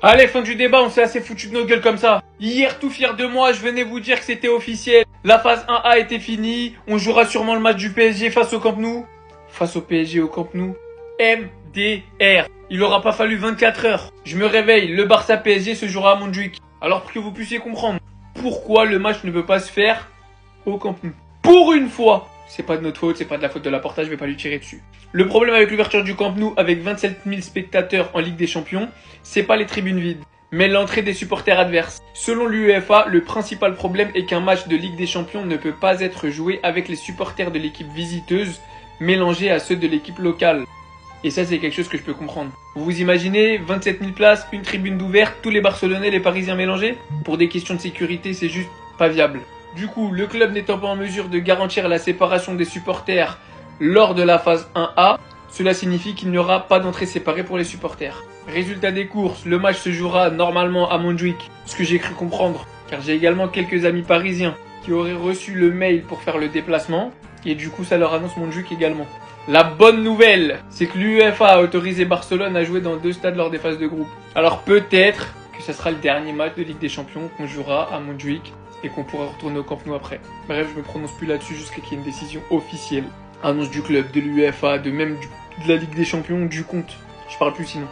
Allez, fin du débat, on s'est assez foutu de nos gueules comme ça. Hier, tout fier de moi, je venais vous dire que c'était officiel. La phase 1A était finie. On jouera sûrement le match du PSG face au Camp Nou. Face au PSG au Camp Nou. MDR. Il aura pas fallu 24 heures. Je me réveille, le Barça PSG se jouera à Montjuic. Alors pour que vous puissiez comprendre pourquoi le match ne peut pas se faire au Camp Nou. Pour une fois. C'est pas de notre faute, c'est pas de la faute de Laporta, je vais pas lui tirer dessus. Le problème avec l'ouverture du Camp Nou avec 27 000 spectateurs en Ligue des Champions, c'est pas les tribunes vides, mais l'entrée des supporters adverses. Selon l'UEFA, le principal problème est qu'un match de Ligue des Champions ne peut pas être joué avec les supporters de l'équipe visiteuse mélangés à ceux de l'équipe locale. Et ça, c'est quelque chose que je peux comprendre. Vous vous imaginez, 27 000 places, une tribune d'ouverte, tous les Barcelonais, les Parisiens mélangés? Pour des questions de sécurité, c'est juste pas viable. Du coup, le club n'étant pas en mesure de garantir la séparation des supporters lors de la phase 1A, cela signifie qu'il n'y aura pas d'entrée séparée pour les supporters. Résultat des courses, le match se jouera normalement à Montjuic, ce que j'ai cru comprendre, car j'ai également quelques amis parisiens qui auraient reçu le mail pour faire le déplacement, et du coup ça leur annonce Montjuic également. La bonne nouvelle, c'est que l'UEFA a autorisé Barcelone à jouer dans 2 stades lors des phases de groupe. Alors peut-être que ce sera le dernier match de Ligue des Champions qu'on jouera à Montjuic et qu'on pourra retourner au Camp Nou après. Bref, je me prononce plus là-dessus jusqu'à qu'il y ait une décision officielle. Annonce du club, de l'UEFA, de même de la Ligue des Champions, du compte. Je parle plus sinon.